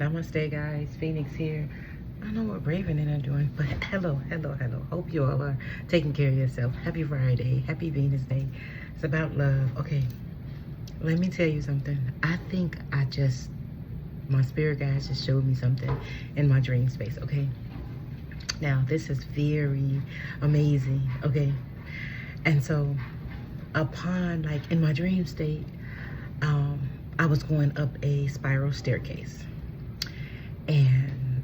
Namaste, guys. Phoenix here. I don't know what Raven and are doing, but hello. Hope you all are taking care of yourself. Happy Friday. Happy Venus Day. It's about love. Okay, let me tell you something. I think my spirit guides just showed me something in my dream space, okay? Now, this is very amazing, okay? And so, upon, like, in my dream state, I was going up a spiral staircase. And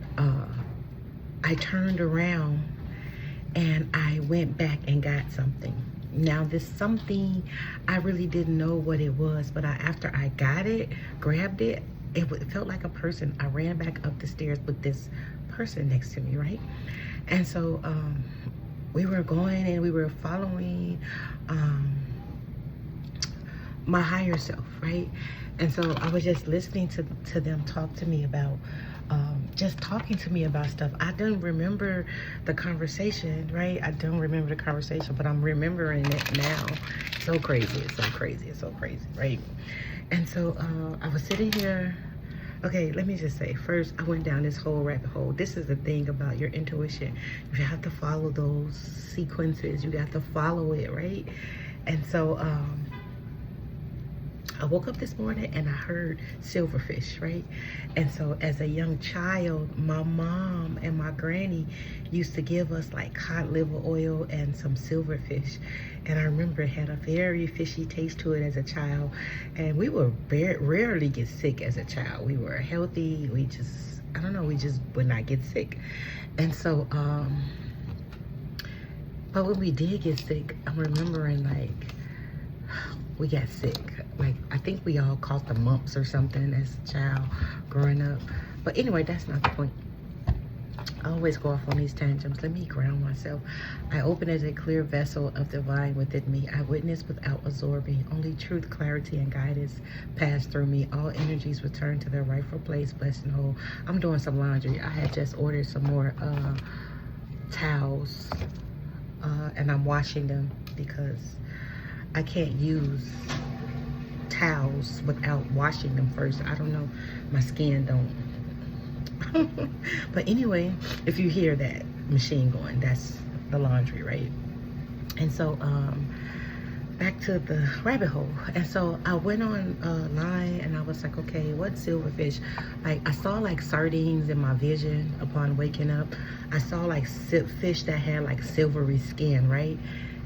I turned around and I went back and got something. Now this something, I really didn't know what it was, but after I got it, grabbed it, it felt like a person. I ran back up the stairs with this person next to me, right? And so we were going and we were following my higher self, right? And so I was just listening to them talk to me about just talking to me about stuff. I don't remember the conversation, right? I don't remember the conversation, but I'm remembering it now. So crazy, it's so crazy, it's so crazy, right? And so I was sitting here. Okay, let me just say, first, I went down this whole rabbit hole. This is the thing about your intuition. You have to follow those sequences. You got to follow it, right? And so I woke up this morning and I heard silverfish, right? And so as a young child, my mom and my granny used to give us like cod liver oil and some silverfish. And I remember it had a very fishy taste to it as a child. And we would rarely get sick as a child. We were healthy. We just, I don't know, we just would not get sick. And so, but when we did get sick, I'm remembering like, we got sick. Like, I think we all caught the mumps or something as a child growing up. But anyway, that's not the point. I always go off on these tangents. Let me ground myself. I open as a clear vessel of divine within me. I witness without absorbing. Only truth, clarity, and guidance pass through me. All energies return to their rightful place, blessed and whole. I'm doing some laundry. I had just ordered some more towels. And I'm washing them because I can't use towels without washing them first. I don't know, my skin don't. But anyway, if you hear that machine going, that's the laundry, right? And so back to the rabbit hole. And so I went on line and I was like, okay, what's silverfish? Like, I saw like sardines in my vision upon waking up. I saw like fish that had like silvery skin, right?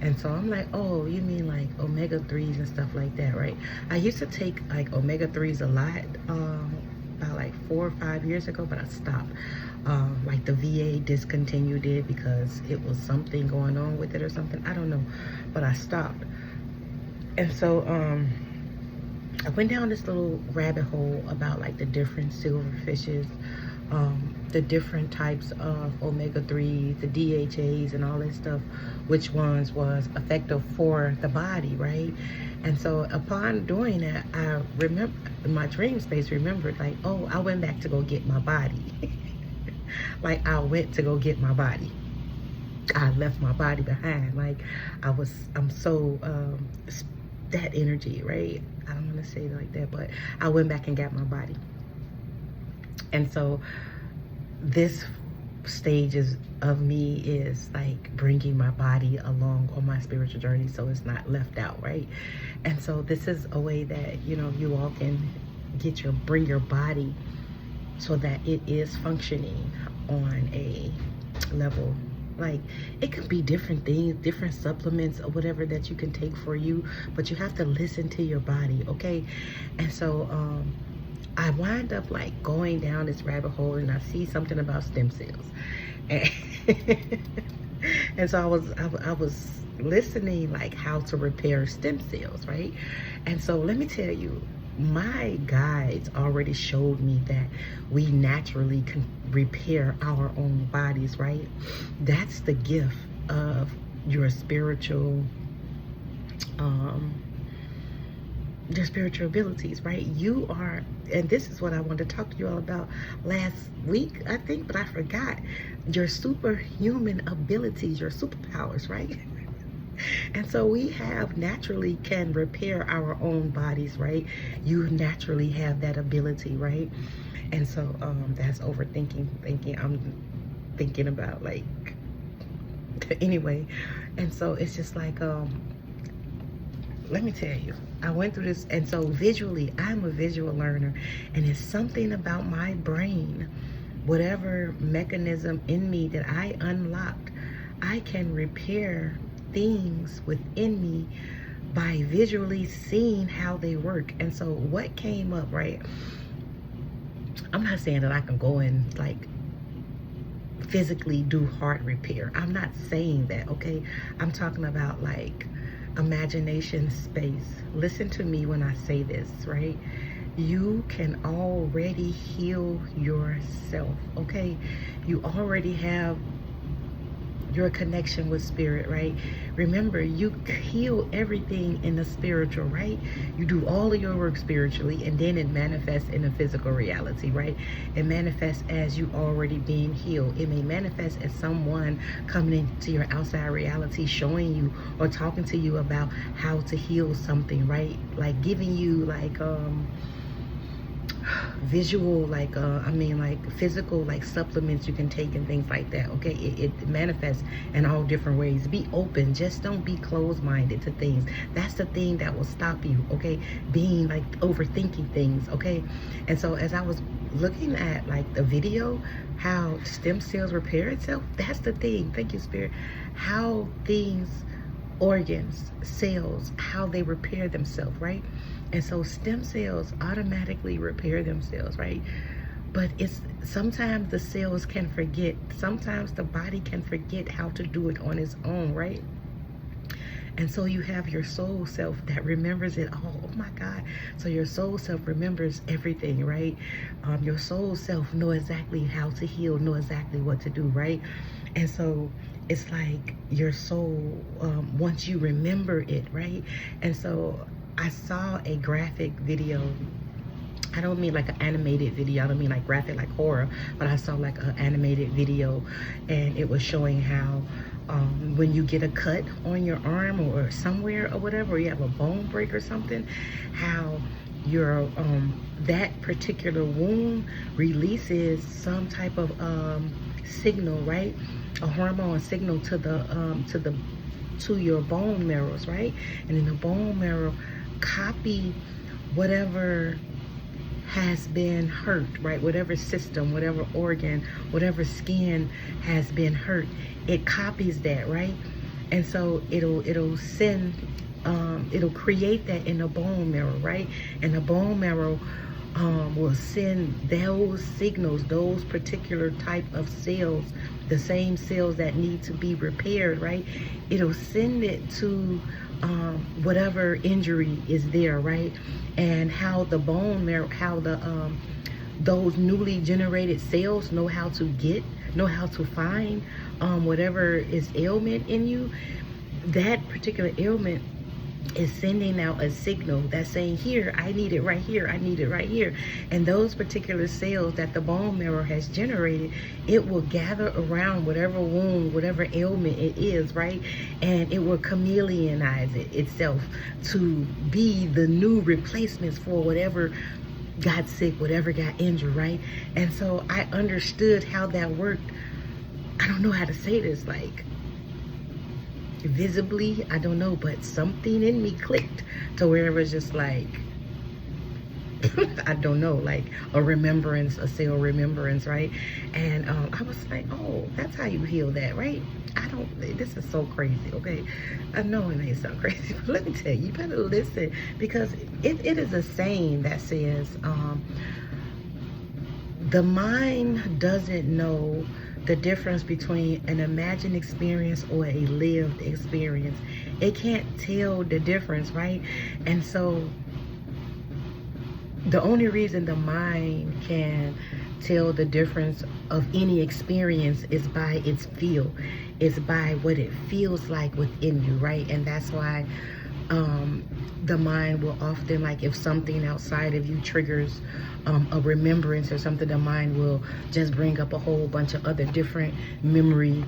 And so I'm like, oh, you mean like omega-3s and stuff like that, right? I used to take like omega-3s a lot about like 4 or 5 years ago, but I stopped. Like the VA discontinued it because it was something going on with it or something. I don't know, but I stopped. And so I went down this little rabbit hole about like the different silverfishes, the different types of omega-3s, the DHAs and all that stuff, which ones was effective for the body, right? And so upon doing that, I remember, my dream space remembered like, oh, I went back to go get my body. Like, I went to go get my body. I left my body behind. Like, I'm so, that energy, right? I don't want to say it like that, but I went back and got my body. And so this stage of me is like bringing my body along on my spiritual journey so it's not left out, right? And so this is a way that, you know, you all can bring your body so that it is functioning on a level. Like, it could be different things, different supplements or whatever that you can take for you, but you have to listen to your body, okay? And so I wind up like going down this rabbit hole and I see something about stem cells. And so I was listening like how to repair stem cells, right? And so let me tell you, my guides already showed me that we naturally can repair our own bodies, right? That's the gift of your spiritual abilities, right? You are, and this is what I wanted to talk to you all about last week, I think, but I forgot. Your superhuman abilities, your superpowers, right? And so we have naturally can repair our own bodies, right? You naturally have that ability, right? And so that's overthinking, thinking I'm thinking about like anyway. And so it's just like let me tell you, I went through this. And so visually, I'm a visual learner, and it's something about my brain, whatever mechanism in me that I unlocked, I can repair things within me by visually seeing how they work. And so what came up, right? I'm not saying that I can go and like physically do heart repair. I'm not saying that, okay? I'm talking about like imagination space. Listen to me when I say this, right? You can already heal yourself, okay? You already have your connection with spirit, right? Remember, you heal everything in the spiritual, right? You do all of your work spiritually, and then it manifests in a physical reality, right? It manifests as you already being healed. It may manifest as someone coming into your outside reality, showing you or talking to you about how to heal something, right? Like giving you like visual, like like physical, like supplements you can take and things like that, okay? It manifests in all different ways. Be open, just don't be closed-minded to things. That's the thing that will stop you, okay? Being like overthinking things, okay? And so as I was looking at like the video, how stem cells repair itself, that's the thing. Thank you, Spirit. How things, organs, cells, how they repair themselves, right? And so stem cells automatically repair themselves, right? But it's sometimes the cells can forget. Sometimes the body can forget how to do it on its own, right? And so you have your soul self that remembers it all. Oh my God. So your soul self remembers everything, right? Your soul self know exactly how to heal, know exactly what to do, right? And so it's like your soul, once you remember it, right? And so I saw a graphic video. I don't mean like an animated video. I don't mean like graphic, like horror, but I saw like an animated video, and it was showing how when you get a cut on your arm or somewhere or whatever, or you have a bone break or something, how your that particular wound releases some type of signal, right? A hormone signal to your bone marrows, right? And in the bone marrow, copy whatever has been hurt, right? Whatever system, whatever organ, whatever skin has been hurt, it copies that, right? And so it'll send, it'll create that in the bone marrow, right? And the bone marrow will send those signals, those particular type of cells, the same cells that need to be repaired, right? It'll send it to whatever injury is there, right? And how the bone marrow, how the those newly generated cells know how to find whatever is ailment in you. That particular ailment is sending out a signal that's saying, here, I need it right here, I need it right here. And those particular cells that the bone marrow has generated, it will gather around whatever wound, whatever ailment it is, right? And it will chameleonize itself to be the new replacements for whatever got sick, whatever got injured, right? And so I understood how that worked. I don't know how to say this, like, visibly, I don't know, but something in me clicked to where it was just like I don't know, like a remembrance, a cell remembrance, right? And I was like, oh, that's how you heal that, right? This is so crazy, okay? I know it may sound crazy, but let me tell you, you better listen, because it is a saying that says the mind doesn't know the difference between an imagined experience or a lived experience. It can't tell the difference, right? And so the only reason the mind can tell the difference of any experience is by its feel, is by what it feels like within you, right? And that's why the mind will often, like if something outside of you triggers a remembrance or something, the mind will just bring up a whole bunch of other different memory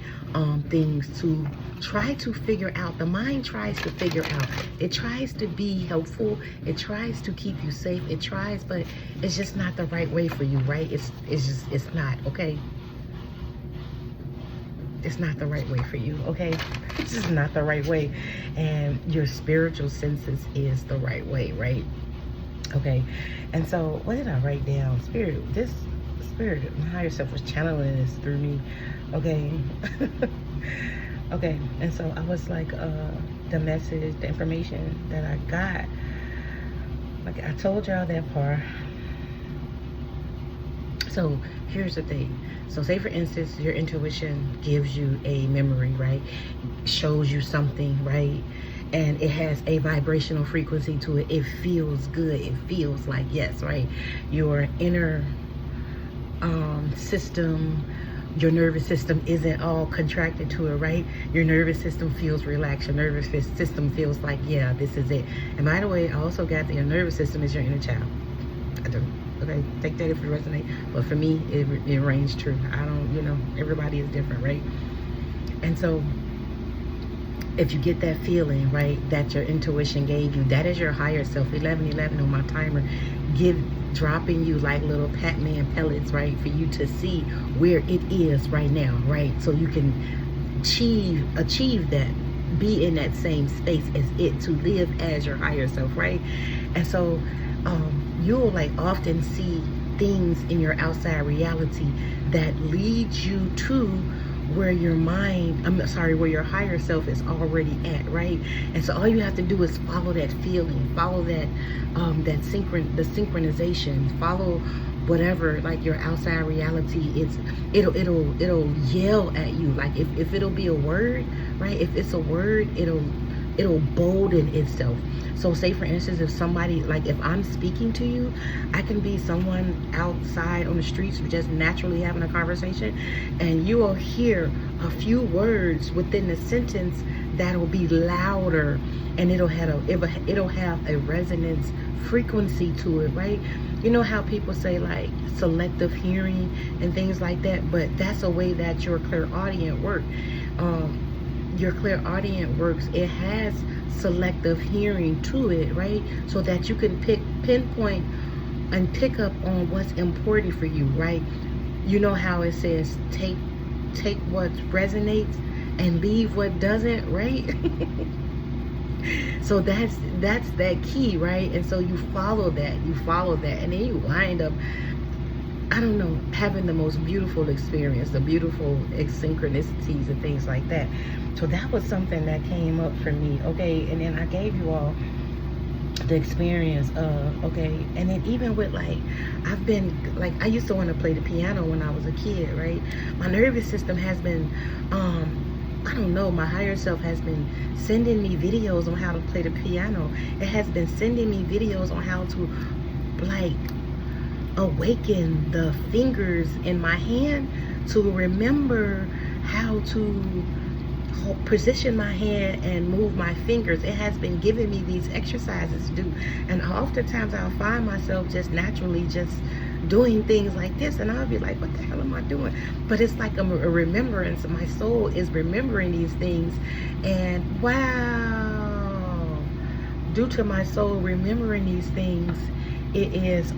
things to try to figure out. The mind tries to figure out. It tries to be helpful. It tries to keep you safe. It tries, but it's just not the right way for you, right? It's not, okay? It's not the right way for you, okay? It's just not the right way. And your spiritual senses is the right way, right? Okay. And so what did I write down? This spirit, my higher self was channeling this through me. Okay. Okay. And so I was like, the message, the information that I got, like I told y'all that part. So here's the thing. So say for instance, your intuition gives you a memory, right? Shows you something, right? And it has a vibrational frequency to it. It feels good. It feels like yes, right? Your inner system, your nervous system isn't all contracted to it, right? Your nervous system feels relaxed. Your nervous system feels like, yeah, this is it. And by the way, I also got that your nervous system is your inner child. I do. Okay, take that if it resonates. But for me, it rings true. I don't, you know, everybody is different, right? And so if you get that feeling, right, that your intuition gave you, that is your higher self. 1111 on my timer, dropping you like little Pac-Man pellets, right, for you to see where it is right now, right? So you can achieve that, be in that same space as it, to live as your higher self, right? And so you'll like often see things in your outside reality that leads you to where your mind, where your higher self is already at, right? And so all you have to do is follow that feeling, follow that the synchronization, follow whatever, like your outside reality. It'll yell at you, like if it'll be a word, right? If it's a word, it'll bolden itself. So say for instance, if somebody, like if I'm speaking to you, I can be someone outside on the streets just naturally having a conversation, and you will hear a few words within the sentence that'll be louder, and it'll have a resonance frequency to it, right? You know how people say like selective hearing and things like that, but that's a way that your clairaudient works. Your clairaudient works. It has selective hearing to it, right? So that you can pinpoint and pick up on what's important for you, right? You know how it says take what resonates and leave what doesn't, right? So that's that key, right? And so you follow that, and then you wind up, I don't know, having the most beautiful experience, the beautiful synchronicities and things like that. So that was something that came up for me, okay? And then I gave you all the experience of, okay, and then even with like, I've been, like, I used to want to play the piano when I was a kid, right? My nervous system has been, I don't know, my higher self has been sending me videos on how to play the piano. It has been sending me videos on how to, like, awaken the fingers in my hand to remember how to position my hand and move my fingers. It has been giving me these exercises to do, and oftentimes I'll find myself just naturally just doing things like this, and I'll be like, what the hell am I doing? But it's like a remembrance. My soul is remembering these things, and wow, due to my soul remembering these things, it is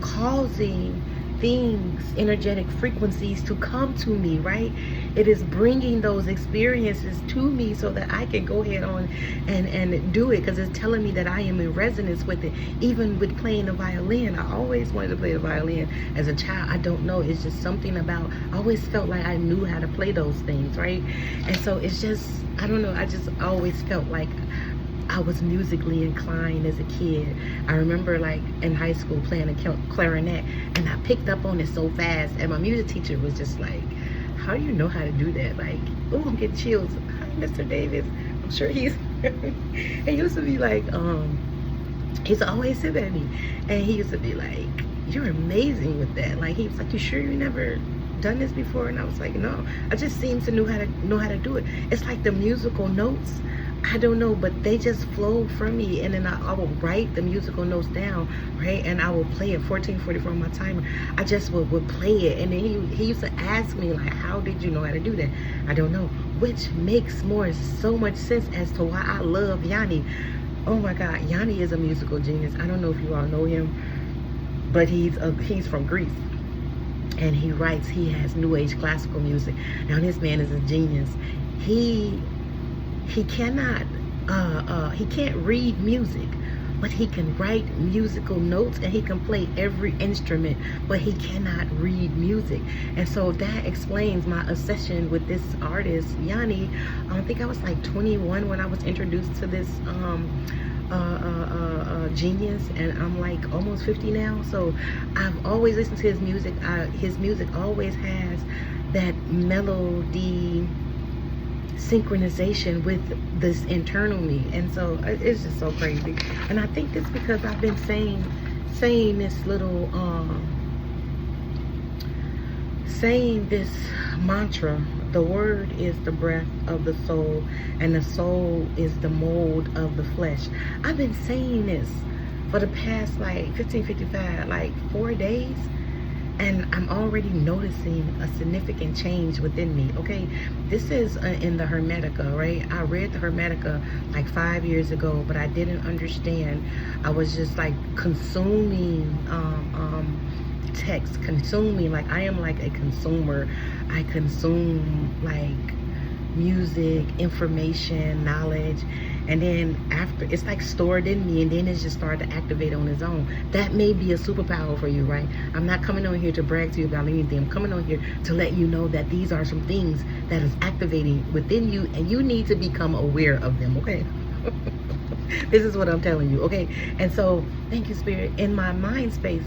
causing things, energetic frequencies to come to me, right? It is bringing those experiences to me so that I can go ahead on and do it, because it's telling me that I am in resonance with it. Even with playing the violin, I always wanted to play the violin as a child. I don't know, it's just something about, I always felt like I knew how to play those things, right? And so it's just, I don't know, I just always felt like I was musically inclined as a kid. I remember like in high school playing a clarinet, and I picked up on it so fast, and my music teacher was just like, how do you know how to do that? Like, oh, I'm getting chills. Hi, Mr. Davis. I'm sure he's he used to be like, he used to always sit at me, and he used to be like, you're amazing with that. Like, he was like, you sure you never done this before? And I was like, no, I just seem to know how to do it. It's like the musical notes I don't know, but they just flowed from me. And then I will write the musical notes down, right? And I will play it 1444 on my timer. I just would play it. And then he used to ask me, like, how did you know how to do that? I don't know. Which makes so much sense as to why I love Yanni. Oh my God, Yanni is a musical genius. I don't know if you all know him, but he's from Greece. And he writes, he has new age classical music. Now this man is a genius. He cannot, he can't read music, but he can write musical notes and he can play every instrument, but he cannot read music. And so that explains my obsession with this artist, Yanni. I think I was like 21 when I was introduced to this genius, and I'm like almost 50 now. So I've always listened to his music. His music always has that melody synchronization with this internal me, and so it's just so crazy. And I think it's because I've been saying this little saying this mantra: the word is the breath of the soul, and the soul is the mold of the flesh. I've been saying this for the past like 1555, like 4 days, and I'm already noticing a significant change within me. Okay, this is in the Hermetica, right? I read the Hermetica like 5 years ago, but I didn't understand. I was just like consuming text, consuming, like I am like a consumer. I consume like music, information, knowledge, and then after, it's like stored in me, and then it's just started to activate on its own. That may be a superpower for you, right? I'm not coming on here to brag to you about anything. I'm coming on here to let you know that these are some things that is activating within you, and you need to become aware of them, okay? This is what I'm telling you, okay? And so, thank you, Spirit. In my mind space,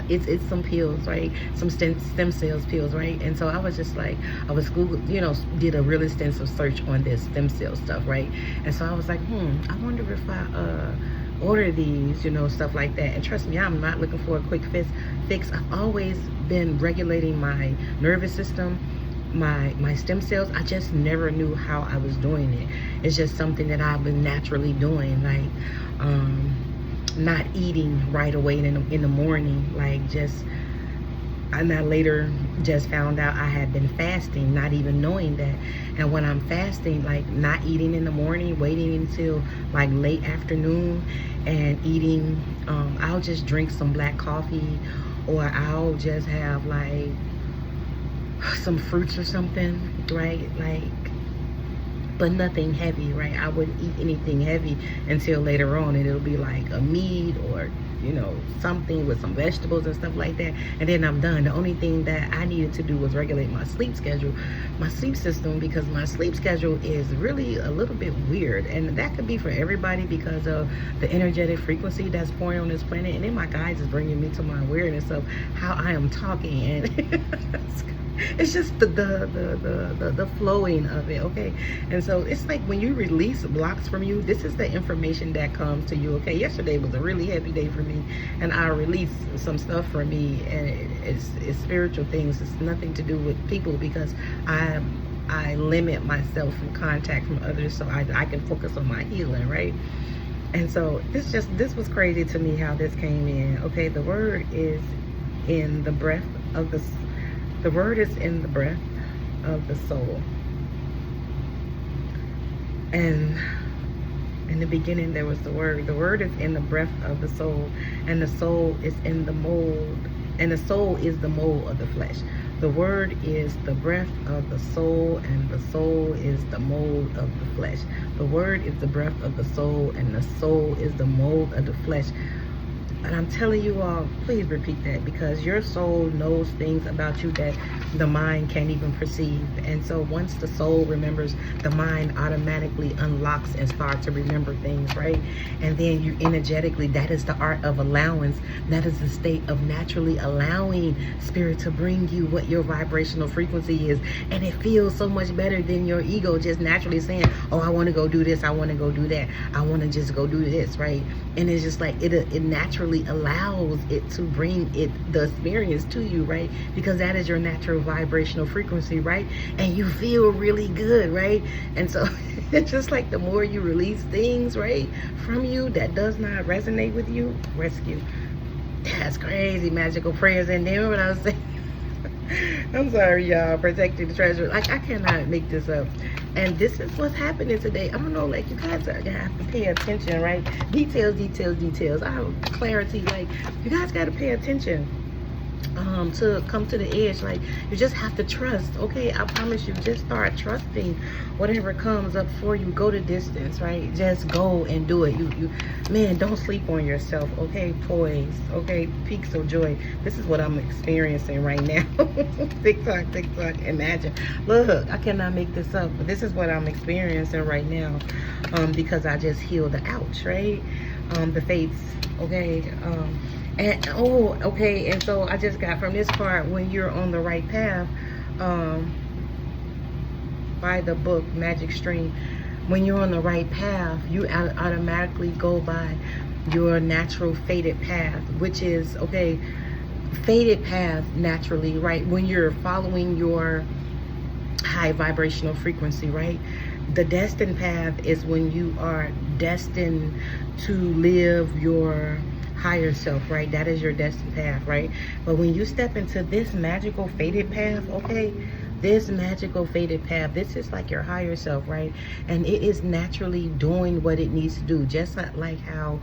it's some pills, right? Some stem cells pills, right? And so I was just like, I was Google, you know, did a really extensive search on this stem cell stuff, right? And so I was like, I wonder if I order these, you know, stuff like that. And trust me, I'm not looking for a quick fix. I've always been regulating my nervous system, my stem cells. I just never knew how I was doing it. It's just something that I've been naturally doing, like not eating right away in the morning, like just, and I later just found out I had been fasting, not even knowing that. And when I'm fasting, like not eating in the morning, waiting until like late afternoon and eating, I'll just drink some black coffee, or I'll just have like some fruits or something, right? Like, but nothing heavy, right? I wouldn't eat anything heavy until later on, and it'll be like a meat or, you know, something with some vegetables and stuff like that, and then I'm done. The only thing that I needed to do was regulate my sleep schedule, my sleep system, because my sleep schedule is really a little bit weird, and that could be for everybody because of the energetic frequency that's pouring on this planet. And then my guides is bringing me to my awareness of how I am talking, and it's just the flowing of it, okay? And so it's like when you release blocks from you, this is the information that comes to you, okay? Yesterday was a really heavy day for me, and I released some stuff from me, and it's spiritual things. It's nothing to do with people, because I limit myself from contact from others so I can focus on my healing, right? And so this was crazy to me how this came in, okay? The word is in the breath of the word is in the breath of the soul. And in the beginning there was the word. The word is in the breath of the soul, and the soul is in the mold, and the soul is the mold of the flesh. The word is the breath of the soul, and the soul is the mold of the flesh. The word is the breath of the soul, and the soul is the mold of the flesh. And I'm telling you all, please repeat that, because your soul knows things about you that the mind can't even perceive. And so once the soul remembers, the mind automatically unlocks and starts to remember things, right? And then you energetically, that is the art of allowance. That is the state of naturally allowing spirit to bring you what your vibrational frequency is. And it feels so much better than your ego just naturally saying, oh, I want to go do this, I want to go do that, I want to just go do this, right? And it's just like it naturally allows it to bring the experience to you, right? Because that is your natural vibrational frequency, right? And you feel really good, right? And so It's just like the more you release things, right, from you that does not resonate with you, rescue. That's crazy. Magical prayers. And then what I was saying, I'm sorry, y'all. Protecting the treasure. Like, I cannot make this up. And this is what's happening today. I don't know, like, you guys are gonna have to pay attention, right? Details, details, details. I have clarity. Like, you guys got to pay attention to come to the edge. Like, you just have to trust. Okay, I promise you, just start trusting whatever comes up for you. Go the distance, right? Just go and do it. You man, don't sleep on yourself. Okay, poise. Okay, peaks of joy. This is what I'm experiencing right now. TikTok, imagine. Look, I cannot make this up, but this is what I'm experiencing right now, because I just healed the ouch, right? The fates. Okay. And oh, okay, and so I just got from this part, when you're on the right path, by the book Magic Stream, when you're on the right path, you automatically go by your natural fated path, which is, okay, fated path naturally, right? When you're following your high vibrational frequency, right? The destined path is when you are destined to live your higher self, right? That is your destined path, right? But when you step into this magical fated path, okay, this magical fated path, this is like your higher self, right? And it is naturally doing what it needs to do, just like how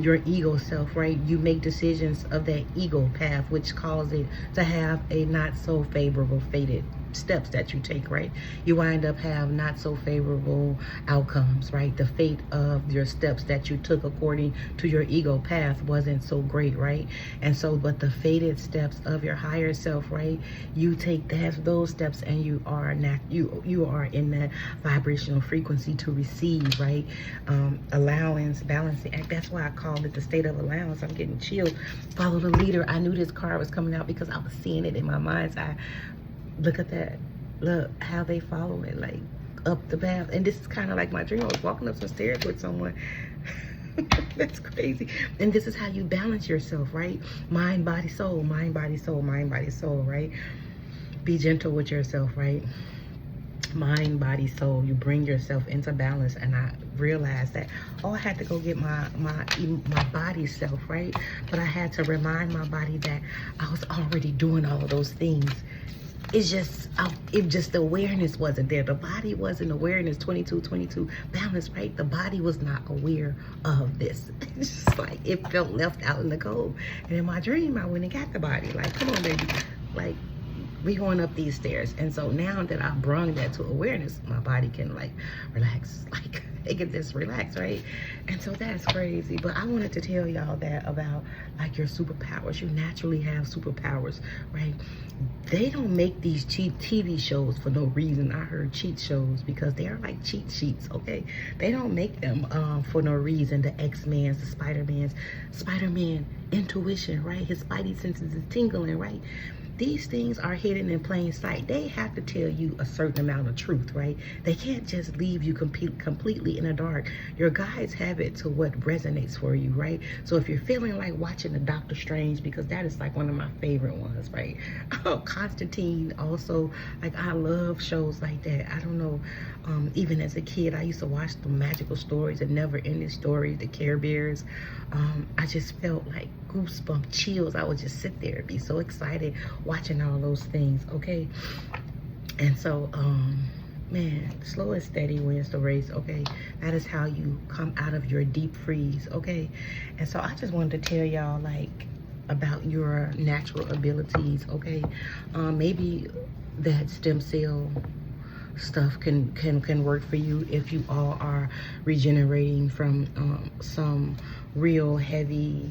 your ego self, right? You make decisions of that ego path, which cause it to have a not so favorable fated steps that you take, right? You wind up have not so favorable outcomes, right? The fate of your steps that you took according to your ego path wasn't so great, right? And so, but the fated steps of your higher self, right? You take those steps, and you are you are in that vibrational frequency to receive, right? Allowance, balancing. That's why I called it the state of allowance. I'm getting chilled. Follow the leader. I knew this card was coming out because I was seeing it in my mind's eye. Look at that. Look how they follow it, like up the path. And this is kind of like my dream. I was walking up some stairs with someone. That's crazy. And this is how you balance yourself, right? Mind, body, soul. Mind, body, soul. Mind, body, soul, right? Be gentle with yourself, right? Mind, body, soul. You bring yourself into balance. And I realized that, oh, I had to go get my body self, right? But I had to remind my body that I was already doing all of those things. It's just, the awareness wasn't there. The body wasn't awareness, 22, balance, right? The body was not aware of this. It's just like, it felt left out in the cold. And in my dream, I went and got the body. Like, come on, baby. Like, we going up these stairs. And so now that I brung that to awareness, my body can, like, relax. Like, it can just relax, right? And so that's crazy. But I wanted to tell y'all that about, like, your superpowers. You naturally have superpowers, right? They don't make these cheap TV shows for no reason. I heard cheat shows because they are like cheat sheets, okay? They don't make them for no reason. The X-Men's, the Spider-Man intuition, right? His spidey senses is tingling, right? These things are hidden in plain sight. They have to tell you a certain amount of truth, right? They can't just leave you completely in the dark. Your guides have it to what resonates for you, right? So if you're feeling like watching the Doctor Strange, because that is like one of my favorite ones, right? Oh, Constantine also, like, I love shows like that. I don't know, even as a kid, I used to watch the magical stories, the never-ending stories, the Care Bears. I just felt like goosebump chills. I would just sit there and be so excited watching all those things, okay? And so, man, slow and steady wins the race, okay? That is how you come out of your deep freeze, okay? And so I just wanted to tell y'all, like, about your natural abilities, okay? Maybe that stem cell stuff can work for you if you all are regenerating from some real heavy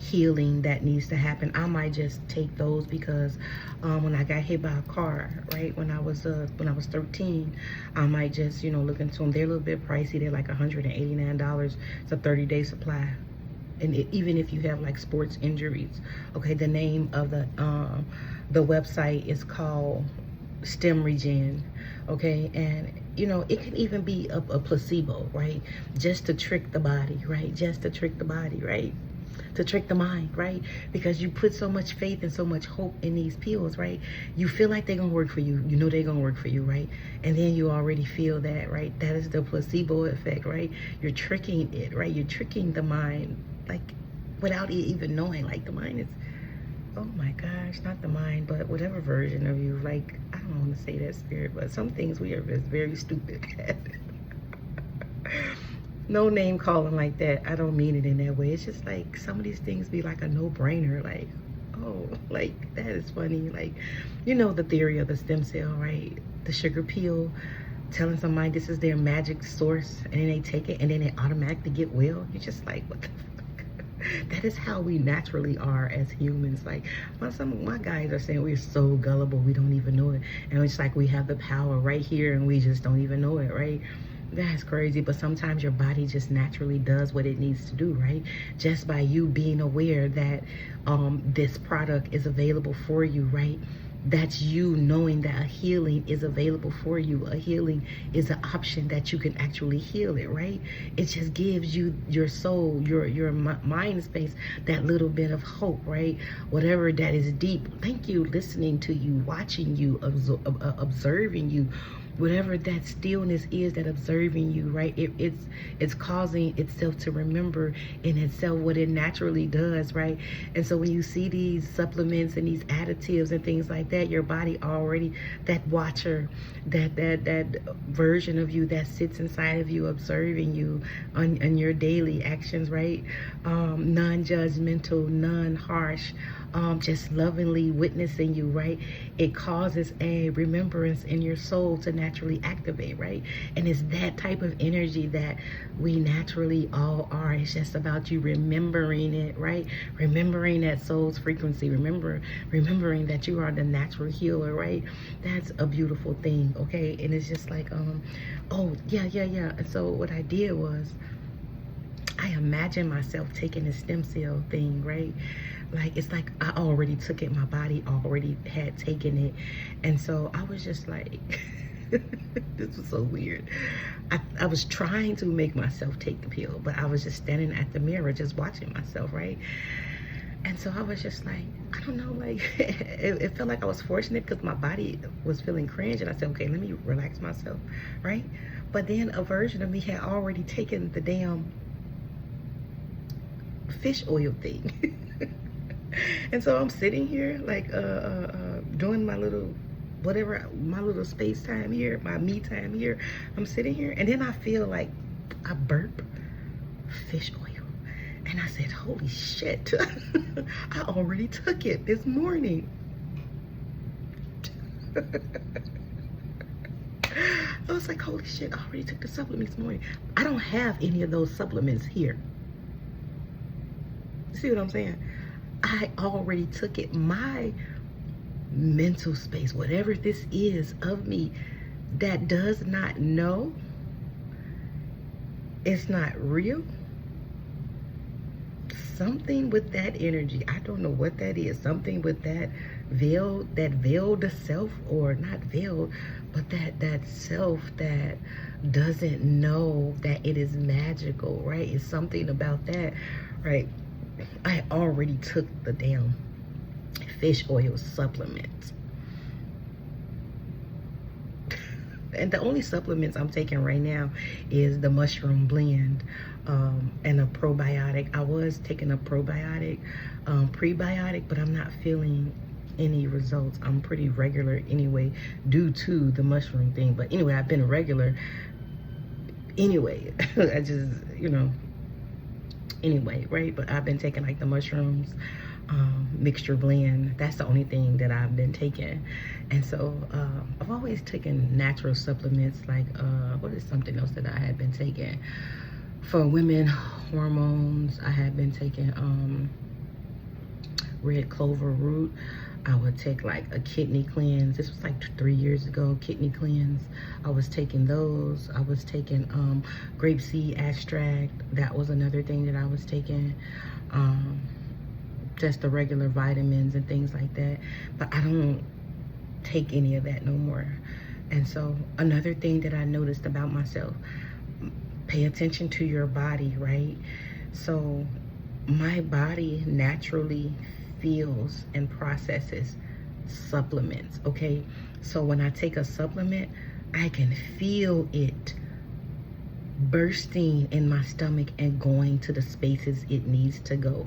healing that needs to happen. I might just take those because when I got hit by a car, right, when I was 13, I might just, you know, look into them. They're a little bit pricey. They're like $189. It's a 30-day supply. And even if you have like sports injuries, okay, the name of the website is called Stem Regen, okay? And you know, it can even be a placebo, right? Just to trick the body, right? Just to trick the body, right? to trick the mind, right? Because you put so much faith and so much hope in these pills, right? You feel like they're gonna work for you. You know they're gonna work for you, right? And then you already feel that, right? That is the placebo effect, right? You're tricking it, right? You're tricking the mind, like, without it even knowing. Like, the mind is, oh my gosh, not the mind, but whatever version of you. Like, I don't want to say that, spirit, but some things we are just very stupid at. No name calling like that. I don't mean it in that way. It's just like some of these things be like a no-brainer. Like, oh, like, that is funny. Like, you know the theory of the stem cell, right? The sugar pill, telling somebody this is their magic source, and then they take it and then they automatically get well. You're just like, what the fuck? That is how we naturally are as humans. Like, some of my guys are saying we're so gullible we don't even know it, and it's like we have the power right here and we just don't even know it, right? That's crazy. But sometimes your body just naturally does what it needs to do, right? Just by you being aware that this product is available for you, right? That's you knowing that a healing is available for you. A healing is an option that you can actually heal it, right? It just gives you, your soul, your mind space, that little bit of hope, right? Whatever that is deep. Thank you, listening to you, watching you, observing you. Whatever that stillness is, that observing you, right? It's causing itself to remember in itself what it naturally does, right? And so when you see these supplements and these additives and things like that, your body already, that watcher, that version of you that sits inside of you, observing you on your daily actions, right? Non-judgmental, non-harsh, just lovingly witnessing you, right? It causes a remembrance in your soul to naturally activate, right? And it's that type of energy that we naturally all are. It's just about you remembering it, right? Remembering that soul's frequency, remembering that you are the natural healer, right? That's a beautiful thing, okay? And it's just like, oh, yeah. And so what I did was, I imagined myself taking the stem cell thing, right? Like, it's like I already took it. My body already had taken it. And so I was just like, this was so weird. I was trying to make myself take the pill, but I was just standing at the mirror, just watching myself, right? And so I was just like, I don't know, like, it felt like I was forcing it because my body was feeling cringe. And I said, okay, let me relax myself, right? But then a version of me had already taken the damn fish oil thing. And so I'm sitting here like doing my little whatever, my little space time here, my me time here. I'm sitting here and then I feel like I burp fish oil, and I said, holy shit. I already took it this morning. I was like, holy shit, I already took the supplement this morning. I don't have any of those supplements here. See what I'm saying? I already took it. My mental space, whatever this is of me that does not know, it's not real. Something with that energy, I don't know what that is. Something with that veiled self, or not veiled, but that self that doesn't know that it is magical, right? It's something about that, right? I already took the damn fish oil supplements. And the only supplements I'm taking right now is the mushroom blend and a probiotic. I was taking a probiotic, prebiotic, but I'm not feeling any results. I'm pretty regular anyway due to the mushroom thing. But anyway, I've been regular anyway. I just, anyway, right? But I've been taking like the mushrooms mixture blend. That's the only thing that I've been taking. And so I've always taken natural supplements, like what is something else that I had been taking for women? Hormones. I had been taking red clover root. I would take like a kidney cleanse. This was like 3 years ago, kidney cleanse. I was taking those. I was taking grapeseed extract. That was another thing that I was taking. Just the regular vitamins and things like that. But I don't take any of that no more. And so another thing that I noticed about myself, pay attention to your body, right? So my body naturally feels and processes supplements, okay? So when I take a supplement, I can feel it bursting in my stomach and going to the spaces it needs to go.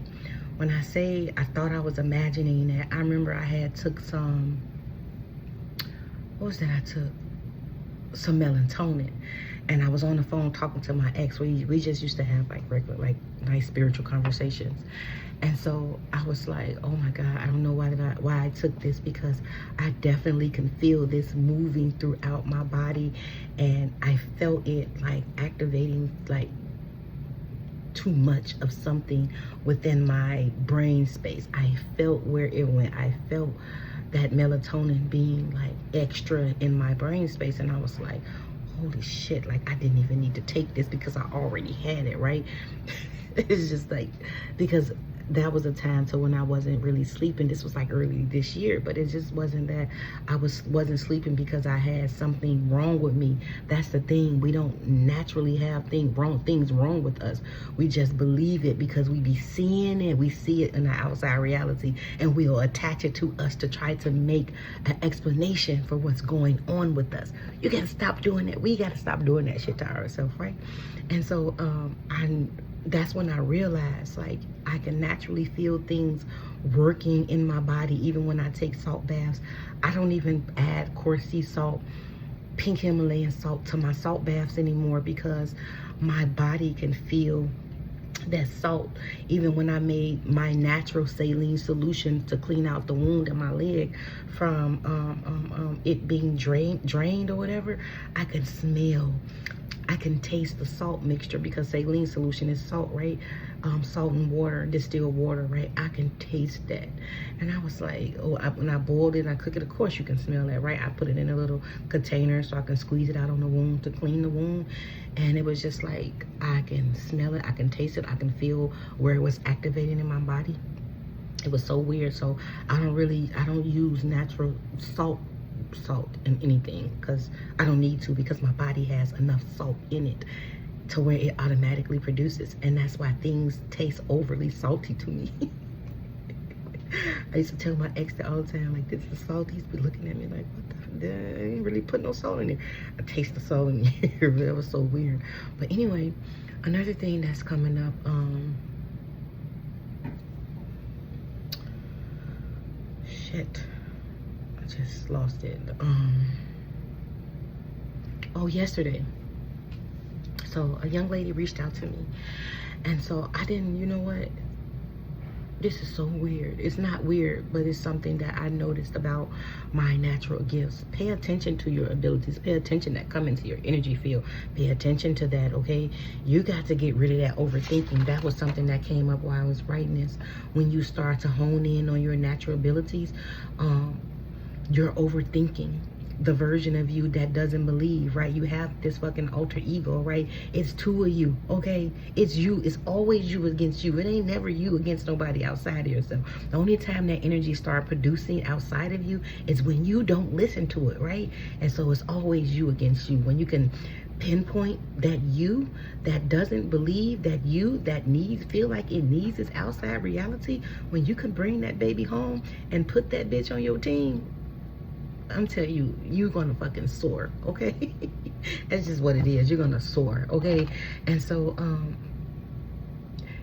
When I say I thought I was imagining that, I remember I had took some, what was that I took? Some melatonin. And I was on the phone talking to my ex. We just used to have like regular, like nice spiritual conversations. And so I was like, oh my God, I don't know why I took this, because I definitely can feel this moving throughout my body. And I felt it like activating like too much of something within my brain space. I felt where it went. I felt that melatonin being like extra in my brain space. And I was like, holy shit, like I didn't even need to take this because I already had it, right? It's just like, because that was a time to when I wasn't really sleeping. This was like early this year, but it just wasn't that I wasn't sleeping because I had something wrong with me. That's the thing. We don't naturally have things wrong with us. We just believe it because we be seeing it. We see it in the outside reality, and we'll attach it to us to try to make an explanation for what's going on with us. You gotta stop doing that. We gotta stop doing that shit to ourselves, right? And so that's when I realized, like, I can naturally feel things working in my body. Even when I take salt baths, I don't even add coarse sea salt, pink Himalayan salt to my salt baths anymore, because my body can feel that salt. Even when I made my natural saline solution to clean out the wound in my leg from it being drained or whatever, I can smell, I can taste the salt mixture, because saline solution is salt, right? Salt and water, distilled water, right? I can taste that. And I was like, oh, when I boiled it and I cook it, of course you can smell that, right? I put it in a little container so I can squeeze it out on the wound to clean the wound. And it was just like, I can smell it, I can taste it, I can feel where it was activating in my body. It was so weird. So I don't use natural salt in anything, because I don't need to, because my body has enough salt in it to where it automatically produces. And that's why things taste overly salty to me. I used to tell my ex that all the time, like, this is salty. He's be looking at me like, what the, I ain't really put no salt in there. I taste the salt in here. That was so weird. But anyway, another thing that's coming up, shit, I just lost it. Oh, yesterday. So a young lady reached out to me, and so I didn't, you know what? This is so weird. It's not weird, but it's something that I noticed about my natural gifts. Pay attention to your abilities. Pay attention that come into your energy field. Pay attention to that, okay? You got to get rid of that overthinking. That was something that came up while I was writing this. When you start to hone in on your natural abilities, you're overthinking the version of you that doesn't believe, right? You have this fucking alter ego, right? It's two of you, okay? It's you. It's always you against you. It ain't never you against nobody outside of yourself. The only time that energy start producing outside of you is when you don't listen to it, right? And so it's always you against you. When you can pinpoint that you that doesn't believe, that you that needs, feel like it needs its outside reality, when you can bring that baby home and put that bitch on your team, I'm telling you, you're gonna fucking soar, okay? That's just what it is. You're gonna soar, okay? And so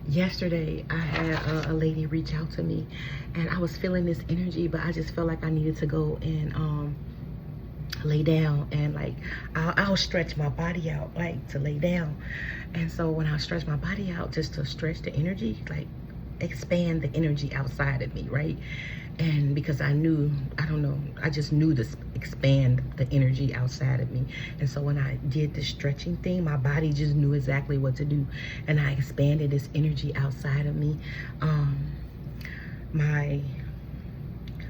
yesterday I had a lady reach out to me, and I was feeling this energy, but I just felt like I needed to go and lay down, and like I'll stretch my body out, like, to lay down. And so when I stretch my body out, just to stretch the energy, like expand the energy outside of me, right? And because I knew, I don't know, I just knew to expand the energy outside of me. And so when I did the stretching thing, my body just knew exactly what to do. And I expanded this energy outside of me. My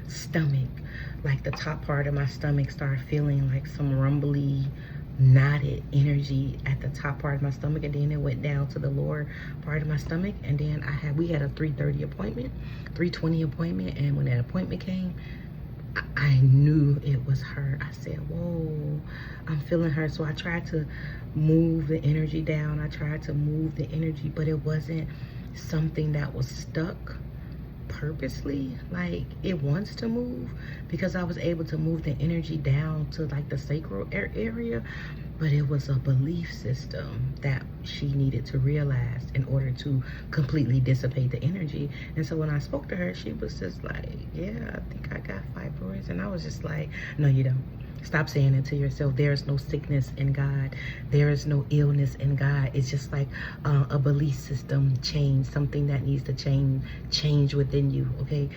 stomach, like the top part of my stomach, started feeling like some rumbly, knotted energy at the top part of my stomach, and then it went down to the lower part of my stomach. And then we had a 3:30 appointment, 3:20 appointment, and when that appointment came, I knew it was her. I said, whoa, I'm feeling her. So I tried to move the energy down. I tried to move the energy, but it wasn't something that was stuck purposely, like it wants to move, because I was able to move the energy down to like the sacral area, but it was a belief system that she needed to realize in order to completely dissipate the energy. And so when I spoke to her, she was just like, yeah, I think I got fibroids. And I was just like, no, you don't. Stop saying it to yourself. There is no sickness in God. There is no illness in God. It's just like a belief system change, something that needs to change within you, okay?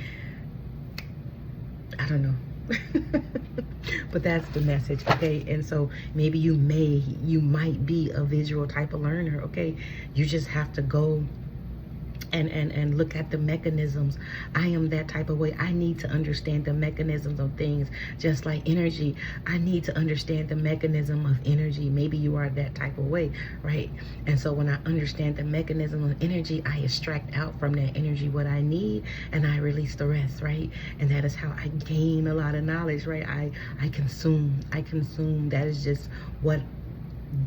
I don't know. But that's the message, okay? And so maybe you might be a visual type of learner, okay? You just have to go and look at the mechanisms. I am that type of way. I need to understand the mechanisms of things, just like energy. I need to understand the mechanism of energy. Maybe you are that type of way, right? And so when I understand the mechanism of energy, I extract out from that energy what I need, and I release the rest, right? And that is how I gain a lot of knowledge, right? I consume. That is just what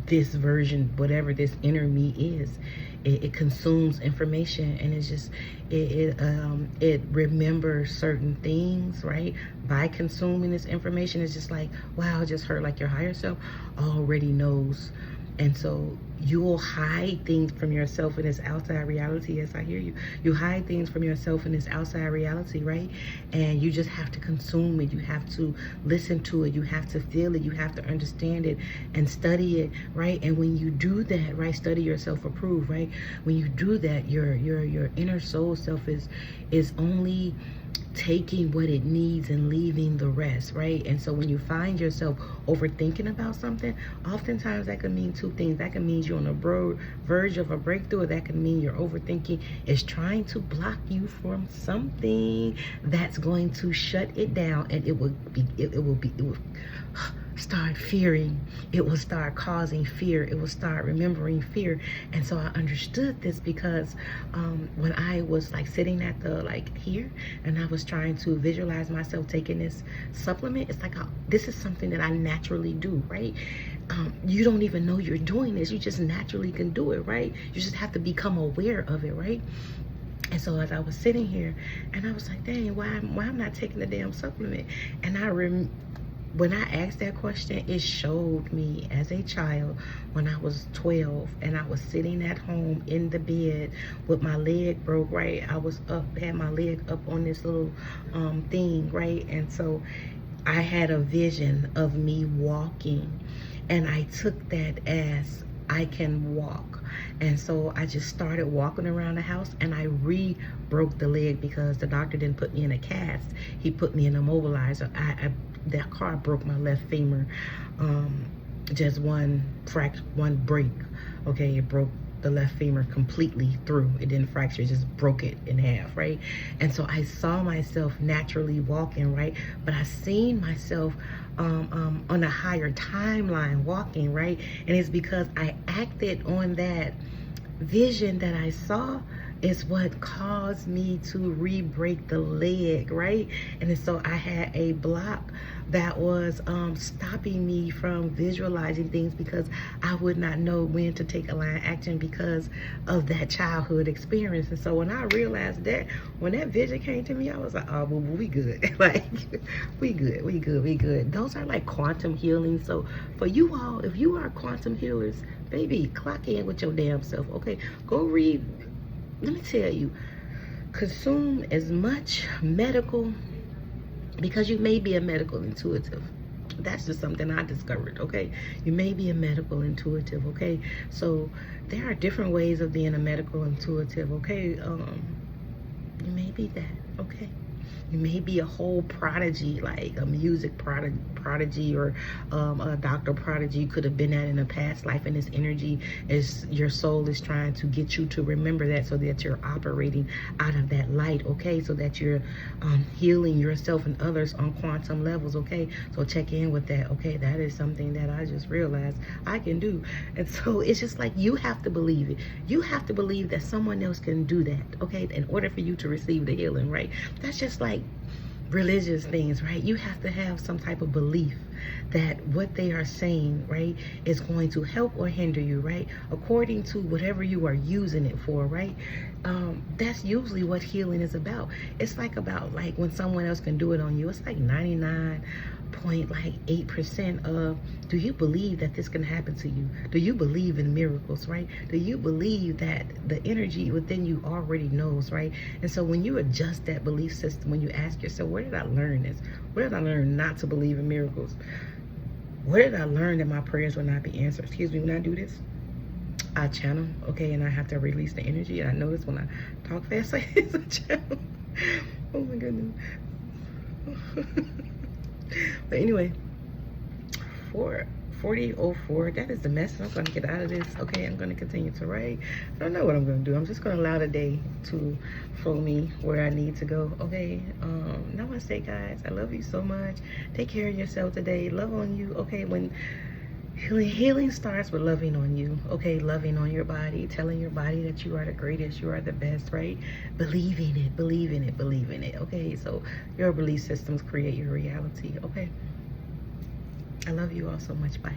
this version, whatever this inner me is. It consumes information, and it's just it remembers certain things, right? By consuming this information, it's just like, wow, I just heard like your higher self already knows. And so you will hide things from yourself in this outside reality. Yes, I hear you. You hide things from yourself in this outside reality, right? And you just have to consume it. You have to listen to it. You have to feel it. You have to understand it and study it, right? And when you do that, right, study yourself approved, right? When you do that, your inner soul self is only taking what it needs and leaving the rest, right? And so when you find yourself overthinking about something, oftentimes that can mean two things. That can mean you're on the verge of a breakthrough, or that can mean your overthinking is trying to block you from something that's going to shut it down, and it will start fearing. It will start causing fear. It will start remembering fear. And so I understood this because when I was like sitting at the here, and I was trying to visualize myself taking this supplement, it's like this is something that I naturally do, right? You don't even know you're doing this. You just naturally can do it, right? You just have to become aware of it, right? And so as I was sitting here, and I was like, dang, why I'm not taking the damn supplement? And when I asked that question, it showed me as a child when I was 12 and I was sitting at home in the bed with my leg broke, right? I was had my leg up on this little thing, right? And so I had a vision of me walking, and I took that as I can walk. And so I just started walking around the house, and I broke the leg because the doctor didn't put me in a cast. He put me in a mobilizer. That car broke my left femur, just one break, okay? It broke the left femur completely through. It didn't fracture, it just broke it in half, right? And so I saw myself naturally walking, right? But I seen myself on a higher timeline walking, right? And it's because I acted on that vision that I saw is what caused me to re-break the leg, right? And so I had a block that was stopping me from visualizing things because I would not know when to take a line of action because of that childhood experience. And so when I realized that, when that vision came to me, I was like, oh, well, we good. Like, we good. Those are like quantum healing. So for you all, if you are quantum healers, baby, clock in with your damn self, okay? Go read. Let me tell you, consume as much medical, because you may be a medical intuitive. That's just something I discovered, okay? You may be a medical intuitive, okay? So there are different ways of being a medical intuitive, okay? You may be that, okay? You may be a whole prodigy, like a music prodigy or a doctor prodigy. You could have been that in a past life, and this energy is your soul is trying to get you to remember that so that you're operating out of that light, okay? So that you're healing yourself and others on quantum levels, okay? So check in with that, okay? That is something that I just realized I can do. And so it's just like you have to believe it. You have to believe that someone else can do that, okay? In order for you to receive the healing, right? That's just like religious things, right? You have to have some type of belief that what they are saying, right, is going to help or hinder you, right, according to whatever you are using it for, right? That's usually what healing is about. It's like about like when someone else can do it on you. It's like 99.8% of, do you believe that this can happen to you? Do you believe in miracles, right? Do you believe that the energy within you already knows, right? And so when you adjust that belief system, when you ask yourself, where did I learn this? Where did I learn not to believe in miracles? Where did I learn that my prayers will not be answered? Excuse me, when I do this, I channel, okay, and I have to release the energy. And I notice when I talk fast, like it's a channel. Oh my goodness. But anyway, 40:04, that is the message. I'm going to get out of this, okay? I'm going to continue to write. I don't know what I'm going to do. I'm just going to allow the day to throw me where I need to go, okay? Namaste, guys. I love you so much. Take care of yourself today. Love on you, okay? When healing starts with loving on you, okay? Loving on your body, telling your body that you are the greatest, you are the best, right? Believe in it, believe in it, believe in it, okay? So your belief systems create your reality, okay? I love you all so much. Bye.